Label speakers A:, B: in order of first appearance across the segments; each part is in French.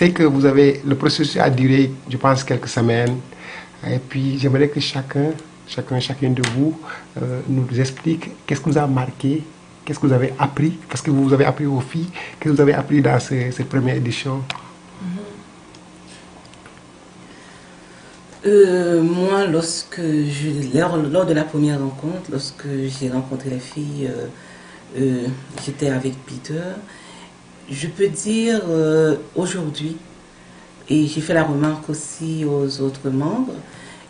A: sais que vous avez, le processus a duré, je pense, quelques semaines. Et puis, j'aimerais que chacune de vous nous explique qu'est-ce que vous a marqué, qu'est-ce que vous avez appris, parce que vous avez appris aux filles, qu'est-ce que vous avez appris dans cette première édition.
B: Moi, lors de la première rencontre, lorsque j'ai rencontré les filles, j'étais avec Peter. Je peux dire aujourd'hui, et j'ai fait la remarque aussi aux autres membres,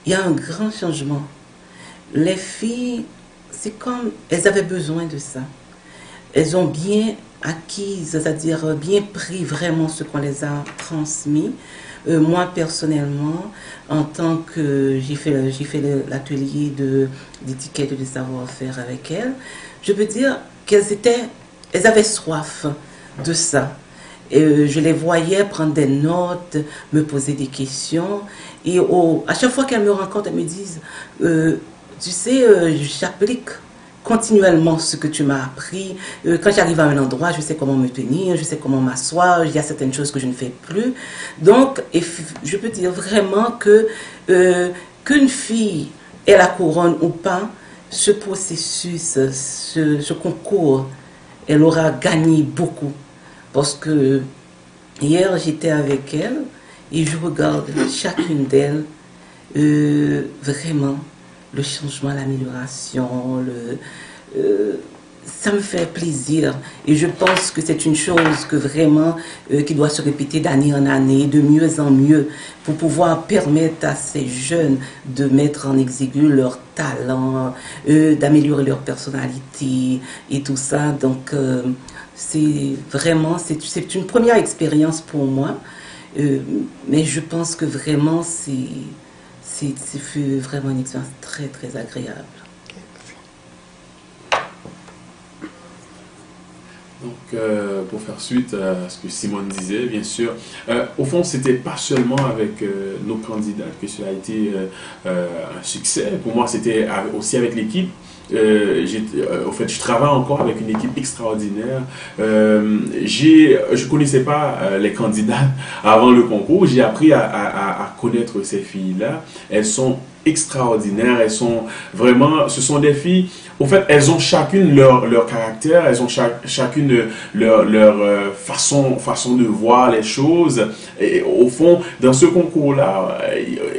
B: il y a un grand changement. Les filles, c'est comme elles avaient besoin de ça. Elles ont bien acquis, c'est-à-dire bien pris vraiment ce qu'on les a transmis. Moi, personnellement, en tant que j'ai fait l'atelier d'étiquette et de savoir-faire avec elles, je peux dire elles avaient soif de ça. Et je les voyais prendre des notes, me poser des questions. Et à chaque fois qu'elles me rencontrent, elles me disent, tu sais, j'applique continuellement ce que tu m'as appris. Quand j'arrive à un endroit, je sais comment me tenir, je sais comment m'asseoir, il y a certaines choses que je ne fais plus. Donc, je peux dire vraiment que qu'une fille ait la couronne ou pas, ce processus, ce concours, elle aura gagné beaucoup. Parce que hier, j'étais avec elle et je regarde chacune d'elles, vraiment, le changement, l'amélioration, ça me fait plaisir. Et je pense que c'est une chose que vraiment, qui doit se répéter d'année en année, de mieux en mieux, pour pouvoir permettre à ces jeunes de mettre en exécution leur talent, d'améliorer leur personnalité et tout ça. Donc, c'est vraiment, c'est une première expérience pour moi, mais je pense que vraiment, c'est fut vraiment une expérience très, très agréable.
C: Donc, pour faire suite à ce que Simone disait, bien sûr, au fond, c'était pas seulement avec nos candidats que cela a été un succès. Pour moi, c'était aussi avec l'équipe. Au fait, je travaille encore avec une équipe extraordinaire. Je connaissais pas les candidats avant le concours. J'ai appris à connaître ces filles-là. Elles sont extraordinaires. Elles sont vraiment, ce sont des filles. Au fait, elles ont chacune leur caractère. Elles ont chacune leur façon de voir les choses. Et au fond, dans ce concours-là,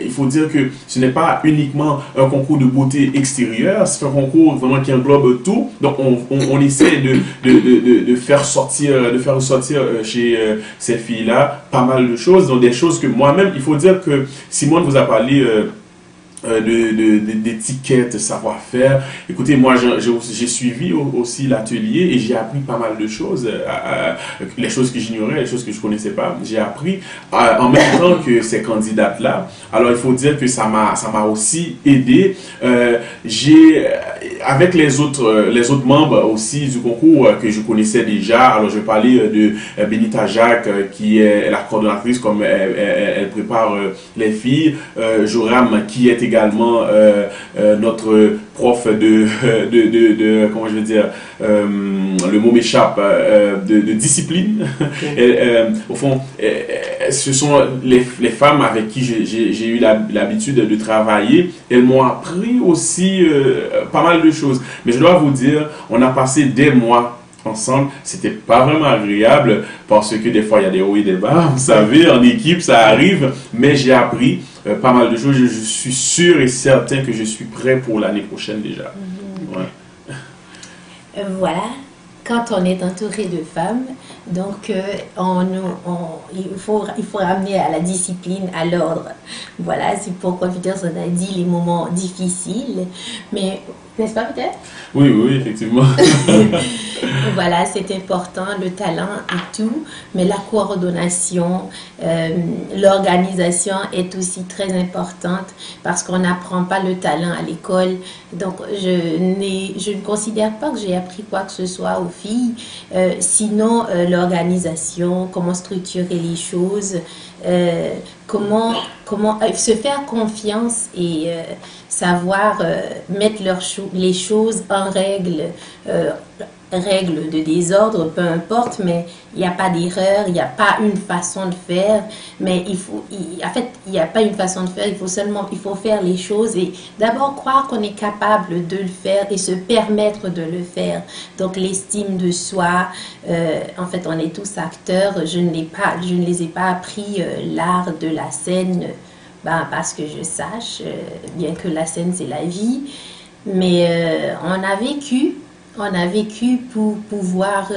C: il faut dire que ce n'est pas uniquement un concours de beauté extérieure. C'est un concours vraiment qui englobe tout. Donc, on essaie de faire ressortir chez ces filles-là pas mal de choses. Donc, des choses que moi-même, il faut dire que Simone vous a parlé d'étiquette, savoir-faire. Écoutez, moi, j'ai suivi aussi l'atelier et j'ai appris pas mal de choses. Les choses que j'ignorais, les choses que je connaissais pas. J'ai appris en même temps que ces candidates-là. Alors, il faut dire que ça m'a aussi aidé. Avec les autres membres aussi du concours que je connaissais déjà. Alors, je parlais de Benita Jacques, qui est la coordonnatrice, comme elle prépare les filles. Joram, qui est également notre prof comment je veux dire, le mot m'échappe, de discipline. Au fond, ce sont les femmes avec qui j'ai eu l'habitude de travailler. Elles m'ont appris aussi pas mal de choses. Mais je dois vous dire, on a passé des mois ensemble, c'était pas vraiment agréable parce que des fois il y a des hauts et des bas, vous savez, en équipe ça arrive, mais j'ai appris pas mal de choses. Je suis sûr et certain que je suis prêt pour l'année prochaine déjà.
D: Ouais. Voilà, quand on est entouré de femmes, donc il faut ramener à la discipline, à l'ordre. Voilà, c'est pourquoi Peterson a dit les moments difficiles, mais n'est-ce pas peut-être?
C: Oui, effectivement.
D: Voilà, c'est important, le talent et tout, mais la coordination, l'organisation est aussi très importante parce qu'on n'apprend pas le talent à l'école. Donc, je ne considère pas que j'ai appris quoi que ce soit aux filles, sinon l'organisation, comment structurer les choses, comment se faire confiance et savoir mettre les choses en règle règle de désordre, peu importe, mais il n'y a pas d'erreur, il n'y a pas une façon de faire, mais en fait, il n'y a pas une façon de faire, il faut faire les choses et d'abord croire qu'on est capable de le faire et se permettre de le faire. Donc l'estime de soi, en fait, on est tous acteurs, je ne les ai pas appris l'art de la scène, parce que je sache, bien que la scène c'est la vie, mais on a vécu pour pouvoir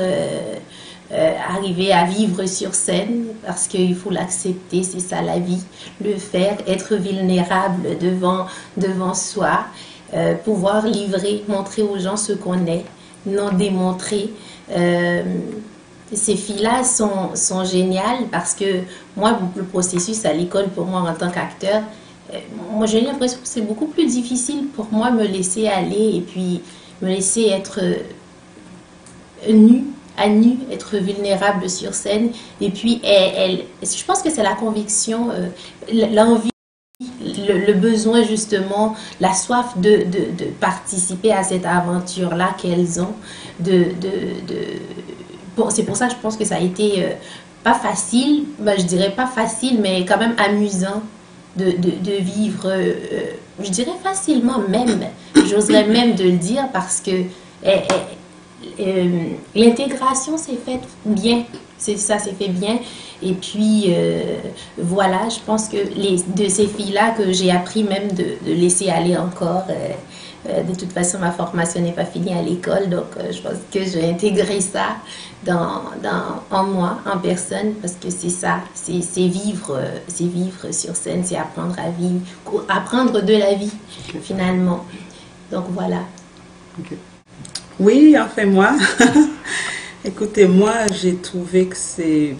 D: arriver à vivre sur scène, parce qu'il faut l'accepter, c'est ça la vie, le faire, être vulnérable devant soi, pouvoir livrer, montrer aux gens ce qu'on est, non démontrer. Ces filles-là sont géniales parce que moi, le processus à l'école pour moi en tant qu'acteur, moi j'ai l'impression que c'est beaucoup plus difficile pour moi me laisser aller et puis me laisser être à nu, être vulnérable sur scène. Et puis, je pense que c'est la conviction, l'envie, le besoin justement, la soif de participer à cette aventure-là qu'elles ont. C'est pour ça que je pense que ça a été pas facile, je dirais pas facile, mais quand même amusant de vivre, je dirais facilement même, j'oserais même de le dire parce que l'intégration s'est faite bien, ça s'est fait bien. Et puis voilà, je pense que de ces filles-là que j'ai appris même de laisser aller encore. De toute façon, ma formation n'est pas finie à l'école, donc je pense que j'ai intégré ça en moi, en personne, parce que c'est ça, c'est vivre sur scène, c'est apprendre à vivre, apprendre de la vie, finalement. Donc voilà.
A: Okay.
E: Oui, enfin moi, écoutez, moi j'ai trouvé que c'est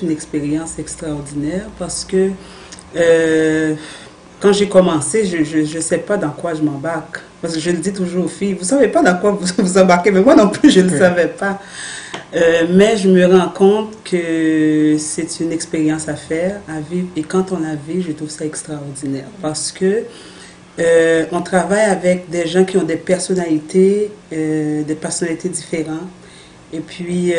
E: une expérience extraordinaire parce que quand j'ai commencé, je ne sais pas dans quoi je m'embarque. Parce que je le dis toujours aux filles, vous ne savez pas dans quoi vous embarquez, mais moi non plus, je ne savais pas. Mais je me rends compte que c'est une expérience à faire, à vivre. Et quand on la vit, je trouve ça extraordinaire. Parce que on travaille avec des gens qui ont des personnalités différentes. Et puis,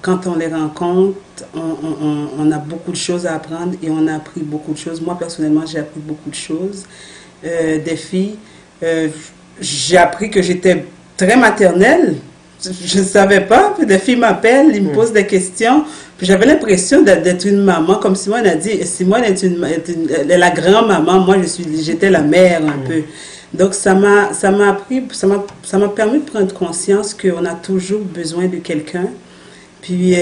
E: quand on les rencontre, on a beaucoup de choses à apprendre et on a appris beaucoup de choses. Moi, personnellement, j'ai appris beaucoup de choses des filles. J'ai appris que j'étais très maternelle. Je ne savais pas. Puis des filles m'appellent, ils me posent des questions. Puis j'avais l'impression d'être une maman, comme Simone a dit. Simone est la grand-maman. Moi, j'étais la mère un peu. Donc, ça m'a permis de prendre conscience qu'on a toujours besoin de quelqu'un. Puis,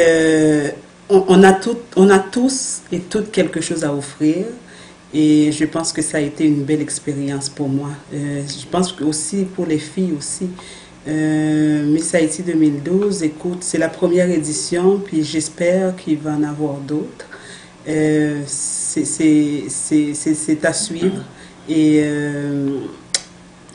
E: on a tous et toutes quelque chose à offrir. Et je pense que ça a été une belle expérience pour moi. Je pense que aussi pour les filles aussi. Miss Haïti 2012, écoute, c'est la première édition. Puis, j'espère qu'il va en avoir d'autres. C'est à suivre. Et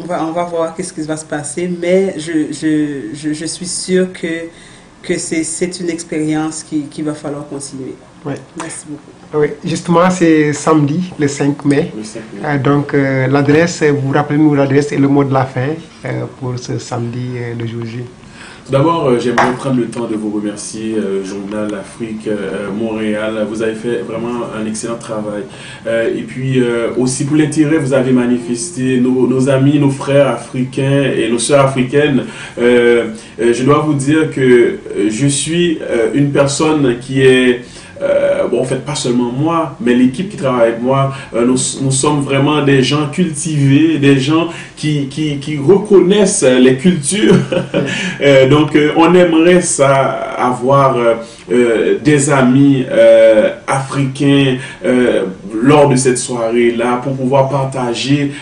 E: on va voir qu'est-ce qui va se passer, mais je suis sûre que c'est une expérience qu'il va falloir continuer.
A: Ouais.
E: Merci beaucoup.
A: Oui, justement, c'est samedi, le 5 mai.
C: Le 5 mai.
A: Donc, l'adresse, vous rappelez-nous l'adresse et le mot de la fin pour ce samedi, le jour J.
C: D'abord, j'aimerais prendre le temps de vous remercier, Journal Afrique, Montréal. Vous avez fait vraiment un excellent travail. Et puis, aussi pour l'intérêt, vous avez manifesté nos amis, nos frères africains et nos sœurs africaines. Je dois vous dire que je suis une personne qui est... en fait, pas seulement moi, mais l'équipe qui travaille avec moi, nous sommes vraiment des gens cultivés, des gens qui reconnaissent les cultures. Donc, on aimerait ça, avoir des amis africains lors de cette soirée-là pour pouvoir partager,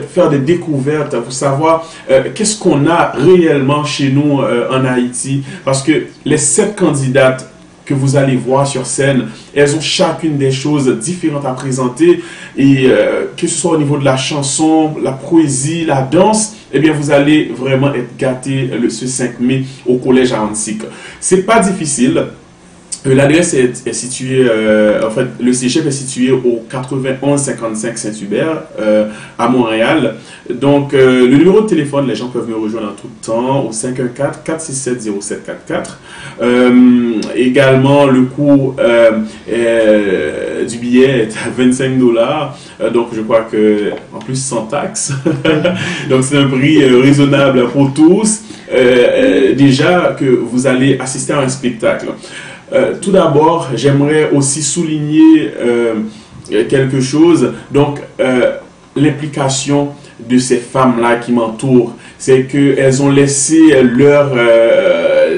C: faire des découvertes, pour savoir qu'est-ce qu'on a réellement chez nous en Haïti. Parce que les 7 candidates que vous allez voir sur scène, elles ont chacune des choses différentes à présenter et que ce soit au niveau de la chanson, la poésie, la danse, eh bien vous allez vraiment être gâtés ce 5 mai au collège Ahansik. C'est pas difficile. L'adresse est située, en fait, le cégep est situé au 9155 Saint-Hubert, à Montréal. Donc, le numéro de téléphone, les gens peuvent me rejoindre en tout temps au 514-467-0744. Également, le coût du billet est à $25. Donc, je crois que, en plus, sans taxe. Donc, c'est un prix raisonnable pour tous. Déjà que vous allez assister à un spectacle. Tout d'abord, j'aimerais aussi souligner quelque chose. Donc, l'implication de ces femmes-là qui m'entourent, c'est qu'elles ont laissé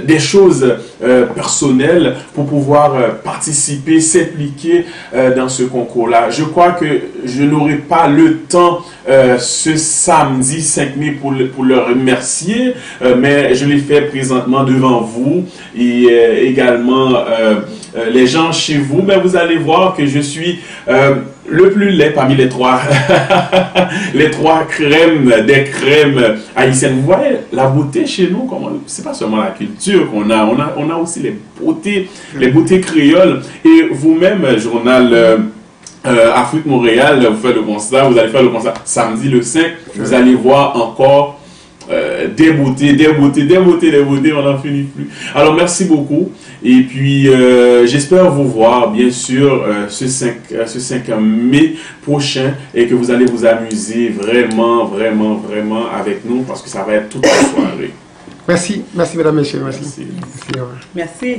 C: des choses personnelles pour pouvoir participer, s'impliquer dans ce concours-là. Je crois que je n'aurai pas le temps ce samedi 5 mai pour le remercier, mais je l'ai fait présentement devant vous et également les gens chez vous. Mais vous allez voir que je suis le plus laid parmi les trois les trois crèmes des crèmes haïtiennes. Vous voyez la beauté chez nous, c'est pas seulement la culture qu'on a, on a aussi les beautés créoles. Et vous-même, journal Afrique Montréal, vous faites le constat, vous allez faire le constat samedi le 5, vous allez voir encore des beautés, on n'en finit plus. Alors merci beaucoup et puis j'espère vous voir bien sûr ce 5 mai prochain et que vous allez vous amuser vraiment avec nous parce que ça va être toute la soirée.
A: Merci mesdames, messieurs, merci.
E: Merci.